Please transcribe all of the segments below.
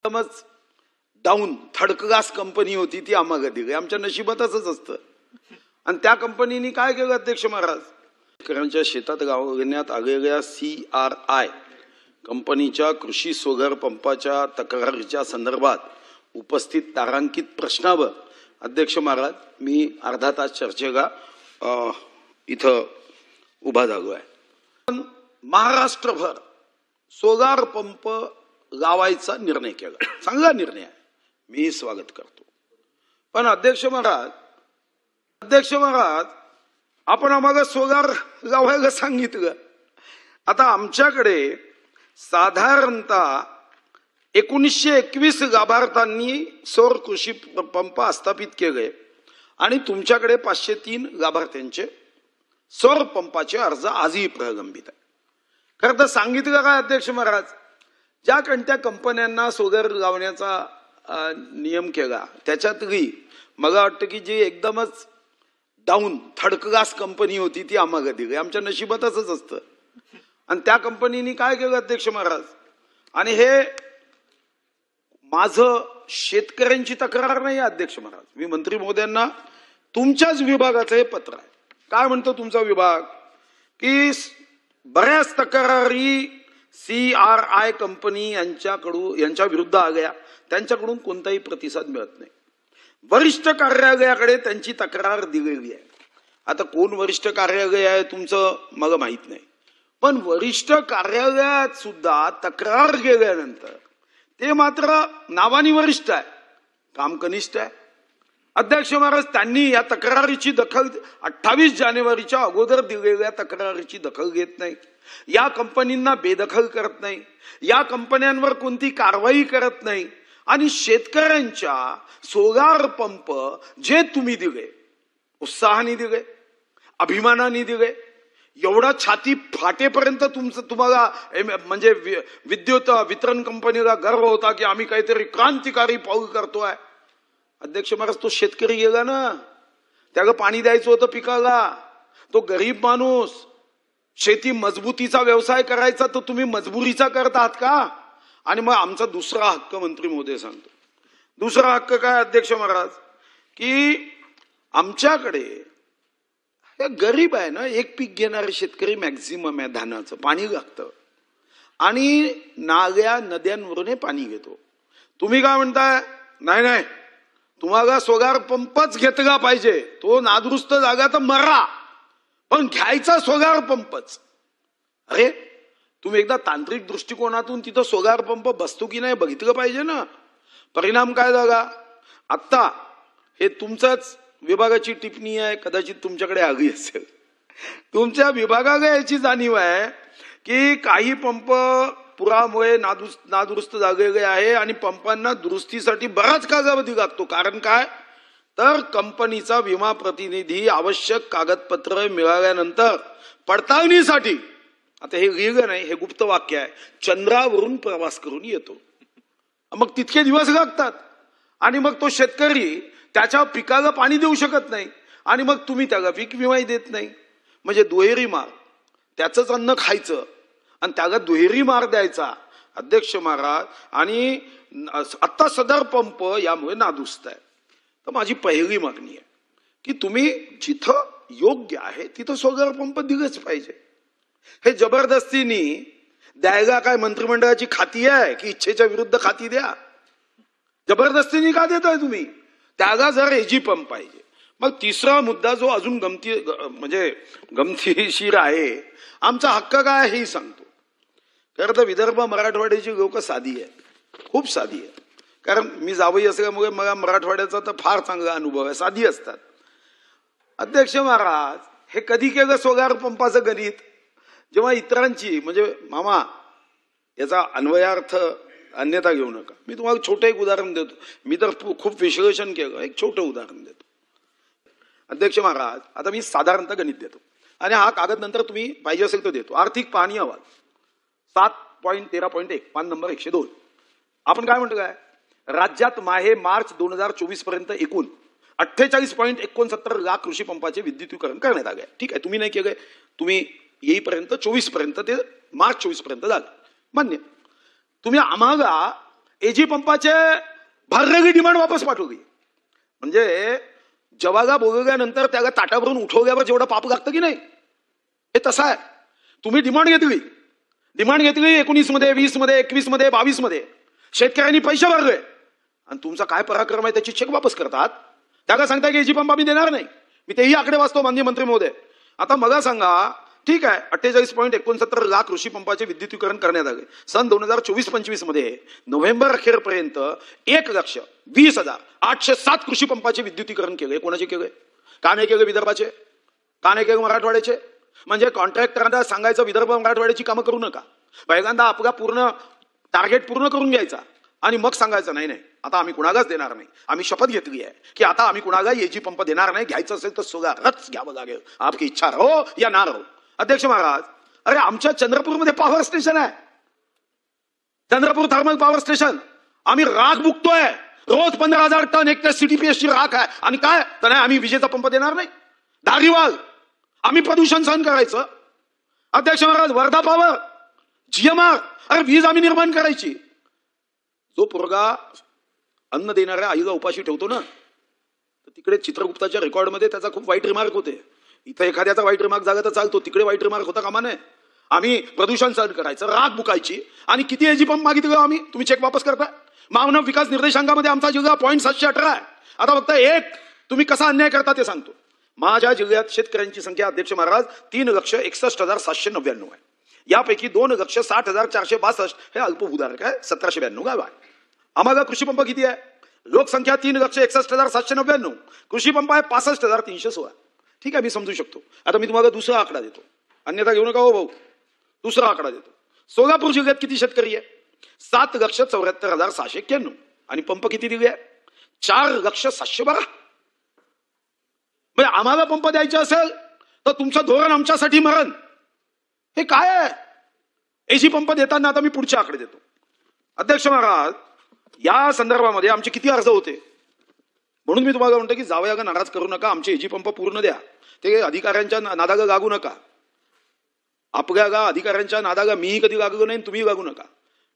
एकदमच down third class company होती ती आम्हाला दिली. आमच्या नशिबात असंच असतं. आणि त्या कंपनीने काय केलं अध्यक्ष महाराज, शेतकऱ्यांच्या शेतात गावण्यात आलेल्या CRI कंपनीच्या कृषी सोलर पंपाच्या तक्रारीच्या संदर्भात उपस्थित तारांकित प्रश्नावर अध्यक्ष महाराज मी अर्धा तास चर्चेला इथं उभा झालो आहे. महाराष्ट्रभर सोलार पंप लावायचा निर्णय केला, चांगला निर्णय आहे, मी स्वागत करतो. पण अध्यक्ष महाराज आपण आम्हाला सोलार लावायला सांगितलं. आता आमच्याकडे साधारणतः 1921 लाभार्थ्यांनी सौर कृषी पंप स्थापित केले आणि तुमच्याकडे 503 लाभार्थ्यांचे सौर पंपाचे अर्ज आजही प्रलंबित आहे. खरं तर सांगितलं काय अध्यक्ष महाराज, ज्या कोणत्या कंपन्यांना सोलर लावण्याचा नियम केला त्याच्यातही मला वाटतं की जी एकदमच डाऊन थर्ड क्लास कंपनी होती ती आम्हाला दिली. आमच्या नशिबात असंच असतं. आणि त्या कंपनीने काय केलं अध्यक्ष महाराज, आणि हे माझं शेतकऱ्यांची तक्रार नाही अध्यक्ष महाराज, मी मंत्री महोदयांना तुमच्याच विभागाचं हे पत्र आहे. काय म्हणतो तुमचा विभाग की बऱ्याच तक्रारी CRI कंपनी यांच्या विरुद्ध आल्या, त्यांच्याकडून कोणताही प्रतिसाद मिळत नाही. वरिष्ठ कार्यालयाकडे त्यांची तक्रार दिलेली आहे. आता कोण वरिष्ठ कार्यालय आहे तुमचं मला माहित नाही, पण वरिष्ठ कार्यालयात सुद्धा तक्रार गेल्यानंतर ते मात्र नावानी वरिष्ठ आहे, काम कनिष्ठ आहे. अध्यक्ष महाराज त्यांनी या तक्रारीची दखल 28 जानेवारीच्या अगोदर दिलेल्या तक्रारीची दखल घेत नाही, या कंपनींना बेदखल करत नाही, या कंपन्यांवर कोणती कारवाई करत नाही. आणि शेतकऱ्यांच्या सोलार पंप जे तुम्ही दिले, उत्साहाने दिले, अभिमानाने दिले, एवढा छाती फाटेपर्यंत तुम्हाला म्हणजे विद्युत वितरण कंपनीला गर्व होता की आम्ही काहीतरी क्रांतिकारी पाऊल करतोय. अध्यक्ष महाराज तो शेतकरी गेला ना, त्याला पाणी द्यायचं होतं पिकाला, तो गरीब माणूस, शेती मजबूतीचा व्यवसाय करायचा तर तुम्ही मजबुरीचा करत आहात का. आणि मग आमचा दुसरा हक्क मंत्री महोदय सांगतो, दुसरा हक्क काय अध्यक्ष महाराज की आमच्याकडे हे गरीब आहे ना, एक पीक घेणारे शेतकरी मॅक्झिमम आहे, धानाचं पाणी लागतं आणि नाल्या नद्यांवरून पाणी घेतो. तुम्ही काय म्हणताय, नाही तुम्हाला सोलार पंपच घेतला पाहिजे, तो नादुरुस्त जागा तर मरा, पण घ्यायचा सोलार पंपच. अरे तुम्ही एकदा तांत्रिक दृष्टिकोनातून तिथं सोलार पंप बसतो की नाही बघितलं पाहिजे ना. परिणाम काय झाला, आत्ता हे तुमच्याच विभागाची टिप्पणी आहे, कदाचित तुमच्याकडे आली असेल, तुमच्या विभागाला याची जाणीव आहे की काही पंप पुरामुळे नादुरुस्त झालेले आहे आणि पंपांना दुरुस्तीसाठी बराच कालावधी लागतो. कारण काय तर कंपनीचा विमा प्रतिनिधी आवश्यक कागदपत्र मिळाल्यानंतर पडताळणीसाठी, आता हे लिहिलं नाही, हे गुप्त वाक्य आहे, चंद्रावरून प्रवास करून येतो. मग तितके दिवस लागतात आणि मग तो शेतकरी त्याच्या पिकाला पाणी देऊ शकत नाही आणि मग तुम्ही त्याला पीक विमाही देत नाही. म्हणजे दुहेरी मार, त्याचंच अन्न खायचं आणि त्याला दुहेरी मार द्यायचा अध्यक्ष महाराज. आणि आत्ता सदर पंप यामुळे नादुरुस्त आहे. तर माझी पहिली मागणी आहे की तुम्ही जिथं योग्य आहे तिथं सोलार पंप दिलंच पाहिजे. हे जबरदस्तीने द्यायला काय मंत्रिमंडळाची खाती आहे की इच्छेच्या विरुद्ध खाती द्या, जबरदस्तीने का देताय तुम्ही, त्याला जर एजी पंप पाहिजे. मग तिसरा मुद्दा जो अजून गमतीशीर आहे, आमचा हक्क काय हेही सांगतो. खरं तर विदर्भ मराठवाड्याची लोक साधी आहेत, खूप साधी आहेत. कारण मी जावई असल्यामुळे मला मराठवाड्याचा तर फार चांगला अनुभव आहे, साधी असतात. अध्यक्ष महाराज हे कधी केलं सोलार पंपाचं गणित, जेव्हा इतरांची म्हणजे मामा याचा अन्वयार्थ अन्यथा घेऊ नका. मी तुम्हाला छोटं एक उदाहरण देतो, मी तर खूप विश्लेषण केलं, एक छोटं उदाहरण देतो. अध्यक्ष महाराज आता मी साधारणतः गणित देतो आणि हा कागद नंतर तुम्ही पाहिजे असेल तर देतो. आर्थिक पाहणी अहवाल 7.13.1 पान नंबर 102. आपण काय म्हणतो काय, राज्यात मार्च 2024 पर्यंत एकूण 48.69 लाख कृषी पंपाचे विद्युतीकरण करण्यात आले. ठीक आहे, तुम्ही नाही केलंय, तुम्ही येईपर्यंत 24 पर्यंत ते मार्च 24 पर्यंत झालं, मान्य. तुम्ही आम्हाला एजी पंपाचे भरलेली डिमांड वापस पाठवली. म्हणजे जवागा बोगल्यानंतर त्याला ताटाभरून उठवल्यावर जेवढं पाप लागतं की नाही, हे तसं आहे. तुम्ही डिमांड घेतली 19 मध्ये, 20 मध्ये, 21 मध्ये, 22 मध्ये, शेतकऱ्यांनी पैसे भरले आणि तुमचा काय पराक्रम आहे त्याची चेक वापस करतात. त्याला सांगता की एजी पंप आम्ही देणार नाही. मी तेही आकडे वाचतो माननीय मंत्री महोदय. आता मला सांगा, ठीक आहे, 48.69 लाख कृषी पंपाचे विद्युतीकरण करण्यात आले. सन 2024-25 मध्ये नोव्हेंबर अखेरपर्यंत 1,20,807 कृषी पंपाचे विद्युतीकरण केले. कोणाचे केले? का नाही केले? विदर्भाचे. का नाही केले? मराठवाड्याचे. म्हणजे कॉन्ट्रॅक्टरांना सांगायचं विदर्भ मराठवाड्याची कामं करू नका. पहिल्यांदा आपला पूर्ण टार्गेट पूर्ण करून घ्यायचा आणि मग सांगायचं नाही नाही आता आम्ही कुणालाच देणार नाही. आम्ही शपथ घेतली आहे की आता आम्ही कुणाला एजी पंप देणार नाही. घ्यायचं असेल तर सोगाच घ्यावं लागेल. आपकी इच्छा रहो या ना रहो. अध्यक्ष महाराज, अरे आमच्या चंद्रपूरमध्ये पॉवर स्टेशन आहे, चंद्रपूर थर्मल पॉवर स्टेशन. आम्ही राख बुकतोय रोज 15,000 टन एक तर CTPS ची राख आहे. आणि काय तर नाही आम्ही विजेचा पंप देणार नाही. दारीवाल आम्ही प्रदूषण सहन करायचं. अध्यक्ष महाराज, वर्धा पॉवर, GMR, अरे वीज आम्ही निर्माण करायची. जो पोरगा अन्न देणाऱ्या आईला उपाशी ठेवतो ना, तर तिकडे चित्रगुप्ताच्या रेकॉर्डमध्ये त्याचा खूप वाईट रिमार्क होते. इथं एखाद्याचा वाईट रिमार्क झाला तर चालतो, तिकडे वाईट रिमार्क होता कामा नये. आम्ही प्रदूषण सहन करायचं, राख बुकायची आणि किती एजी पंप मागितलं आम्ही, तुम्ही चेक वापस करता. मानव विकास निर्देशांकामध्ये आमचा जिल्हा 0.718 आहे. आता फक्त एक तुम्ही कसा अन्याय करता ते सांगतो. माझ्या जिल्ह्यात शेतकऱ्यांची संख्या अध्यक्ष महाराज 3,61,799 आहे. यापैकी 2,60,462 हे अल्पभूधारक आहे. 1,792 गाव आहे. आम्हाला कृषी पंप किती आहे? लोकसंख्या 3,61,799, कृषी पंप आहे 65,316. ठीक आहे, मी समजू शकतो. आता मी तुम्हाला दुसरा आकडा देतो, अन्यथा घेऊ नका हो भाऊ. दुसरा आकडा देतो. सोलापूर जिल्ह्यात किती शेतकरी आहे? 7,74,691 आणि पंप किती दिले आहे? 4,712. म्हणजे आम्हाला पंप द्यायचे असेल तर तुमचं धोरण आमच्यासाठी मरण. हे काय आहे? एसी पंप देताना आता मी पुढचे आकडे देतो. अध्यक्ष महाराज, या संदर्भामध्ये आमचे किती अर्ज होते, म्हणून मी तुम्हाला म्हणतो की जावयागा नाराज करू नका. आमचे एजी पंप पूर्ण द्या. ते अधिकाऱ्यांच्या नादागा लागू नका. आपल्या अधिकाऱ्यांच्या नादागा मीही कधी लागलो नाही, तुम्ही लागू नका.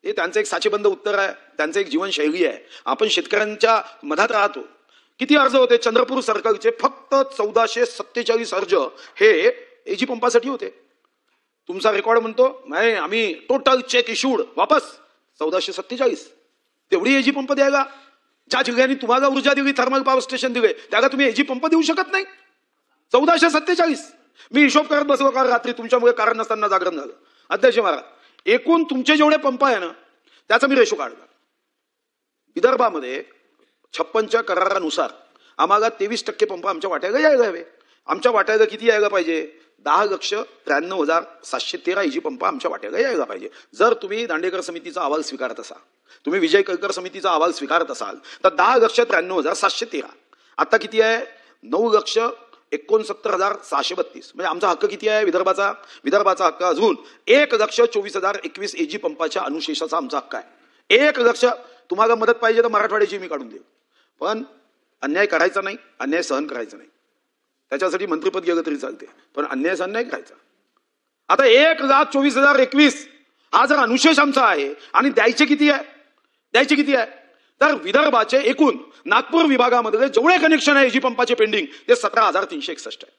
हे त्यांचं एक साचेबंद उत्तर आहे, त्यांचं एक जीवनशैली आहे. आपण शेतकऱ्यांच्या मधात राहतो. किती अर्ज होते? चंद्रपूर सर्कलचे फक्त 1,447 अर्ज हे एजी पंपासाठी होते. तुमचा रेकॉर्ड म्हणतो नाही आम्ही टोटल चेक इश्यूड वापस 1,447. तेवढी एजी पंप द्यायला ज्या जिल्ह्यांनी तुम्हाला ऊर्जा दिली, थर्मल पॉवर स्टेशन दिले, त्याला तुम्ही एजी पंप देऊ शकत नाही. 1,447. मी हिशोब करत बसलो काल रात्री, तुमच्यामुळे कारण नसताना जागरण झालं. अध्यक्ष महाराज, एकूण तुमचे जेवढे पंप आहे ना त्याचा मी रेशो काढला. विदर्भामध्ये 56च्या करारानुसार आम्हाला 23% पंप आमच्या वाट्याला यायला हवे. आमच्या वाट्याला किती यायला पाहिजे? 10,93,713 एजी पंप आमच्या वाट्याला यायला पाहिजे. जर तुम्ही दांडेकर समितीचा अहवाल स्वीकारत असाल, तुम्ही विजय कळकर समितीचा अहवाल स्वीकारत असाल तर 10,93,713. आता किती आहे? 9,69,632. म्हणजे आमचा हक्क किती आहे विदर्भाचा? विदर्भाचा हक्क अजून 1,24,021 एजी पंपाच्या अनुशेषाचा आमचा हक्क आहे. 1,00,000. तुम्हाला मदत पाहिजे तर मराठवाड्याची मी काढून देऊ, पण अन्याय करायचा नाही, अन्याय सहन करायचा नाही. त्याच्यासाठी मंत्रिपद गेलं तरी चालते, पण अन्याय सहन नाही करायचा. आता 1,24,021 हा जर अनुशेष आमचा आहे आणि द्यायचे किती आहे? द्यायचे किती आहे? तर विदर्भाचे एकूण नागपूर विभागामध्ये जेवढे कनेक्शन आहे एजी पंपाचे पेंडिंग ते 17,361 आहे.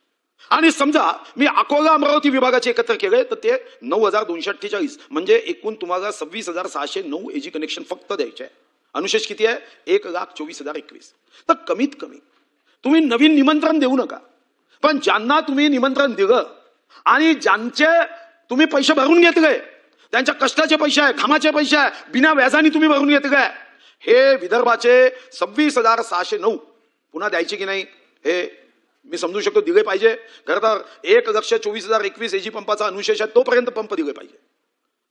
आणि समजा मी अकोला अमरावती विभागाचे एकत्र केले तर ते 9,248. म्हणजे एकूण तुम्हाला 26,609 एजी कनेक्शन फक्त द्यायचे आहे. अनुशेष किती आहे? 1,24,021. तर कमीत कमी तुम्ही नवीन निमंत्रण देऊ नका, पण ज्यांना तुम्ही निमंत्रण दिलं आणि ज्यांचे तुम्ही पैसे भरून घेतले, त्यांच्या कष्टाचे पैसे आहे, घामाचे पैसे आहे, बिना व्याजाने तुम्ही भरून घेतले, हे विदर्भाचे 26,609 पुन्हा द्यायचे की नाही हे मी समजू शकतो. दिले पाहिजे. खरं तर 1,24,021 एजी पंपाचा अनुशेष आहे तोपर्यंत पंप दिले पाहिजे.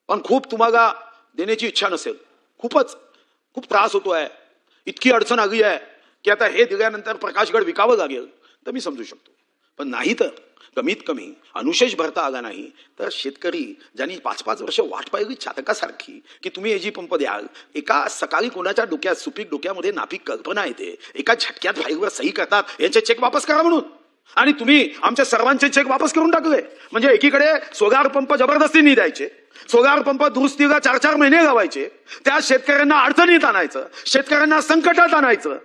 पण खूप तुम्हाला देण्याची इच्छा नसेल, खूप त्रास होतोय, इतकी अडचण आली आहे की आता हे दिल्यानंतर प्रकाशगड विकावं लागेल तर मी समजू शकतो. पण नाही तर कमीत कमी अनुशेष भरता आला नाही तर शेतकरी ज्यांनी 5-5 वर्ष वाट पाहिली चातकासारखी की तुम्ही एजी पंप द्याल, एका सकाळी कोणाच्या डोक्यात सुपीक डोक्यामध्ये नापीक कल्पना येते, एका झटक्यात फाईलवर सही करतात यांचे चेक वापस करा म्हणून. आणि तुम्ही आमच्या सर्वांचे चेक वापस करून टाकले. म्हणजे एकीकडे सोलार पंप जबरदस्तीने द्यायचे, सोलार पंप दुरुस्तीला 4-4 महिने लावायचे, त्या शेतकऱ्यांना अडचणीत आणायचं, शेतकऱ्यांना संकटात आणायचं.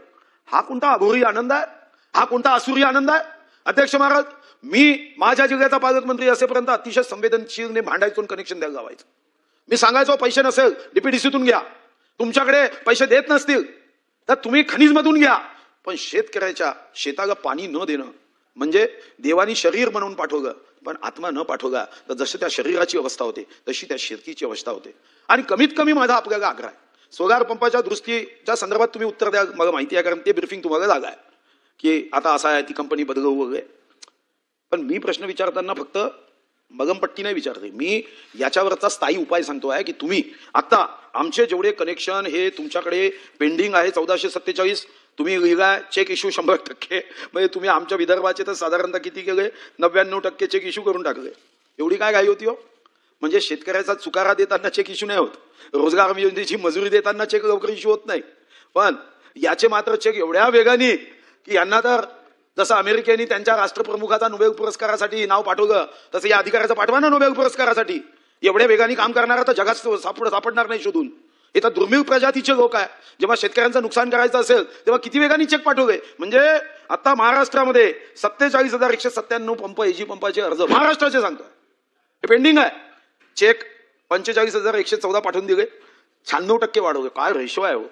हा कोणता अघोरी आनंद आहे? हा कोणता असुरी आनंद आहे? अध्यक्ष महाराज, मी माझ्या जिल्ह्याचा पालकमंत्री असेपर्यंत अतिशय संवेदनशीलने भांडायचो, कनेक्शन द्यायला लावायचं. मी सांगायचो पैसे नसेल डीपीडीसीतून घ्या, तुमच्याकडे पैसे देत नसतील तर तुम्ही खनिजमधून घ्या, पण शेतकऱ्याच्या शेताला पाणी न देणं म्हणजे देवानी शरीर बनवून पाठवलं पण आत्मा न पाठवला तर जसं त्या शरीराची अवस्था होते तशी त्या शेतीची अवस्था होते. आणि कमीत कमी माझा आपल्याला आग्रह आहे, सोलार पंपाच्या दुरुस्तीच्या संदर्भात तुम्ही उत्तर द्या, मला माहिती आहे कारण ते ब्रीफिंग तुम्हाला झालं आहे की आता असं आहे, ती कंपनी बदलू वगैरे. पण मी प्रश्न विचारताना फक्त मगमपट्टी नाही विचारते, मी याच्यावरचा स्थायी उपाय सांगतो आहे की तुम्ही आता आमचे जेवढे कनेक्शन हे तुमच्याकडे पेंडिंग आहे 1447, तुम्ही लिहिलाय चेक इश्यू 100%, म्हणजे तुम्ही आमच्या विदर्भाचे तर साधारणतः किती केले, 99% चेक इश्यू करून टाकले. एवढी काय घाई होती हो? म्हणजे शेतकऱ्याचा चुकारा देताना चेक इश्यू नाही होत, रोजगार योजनेची मजुरी देताना चेक लवकर इश्यू होत नाही, पण याचे मात्र चेक एवढ्या वेगाने की यांना तर जसं अमेरिकेने त्यांच्या राष्ट्रप्रमुखाचा नोबेल पुरस्कारासाठी नाव पाठवलं तसं या अधिकाऱ्याचं पाठवा ना नोबेल पुरस्कारासाठी. एवढ्या वेगाने काम करणारा तर जगात सापडणार नाही शोधून. हे तर दुर्मिळ प्रजातीचे लोक आहे. जेव्हा शेतकऱ्यांचं नुकसान करायचं असेल तेव्हा किती वेगाने चेक पाठवले. म्हणजे आता महाराष्ट्रामध्ये 47,197 पंप एजी पंपाचे अर्ज महाराष्ट्राचे सांगतोय हे पेंडिंग आहे. चेक 45,114 पाठवून दिले, 96% वाढवले. काय रेशो आहे हो?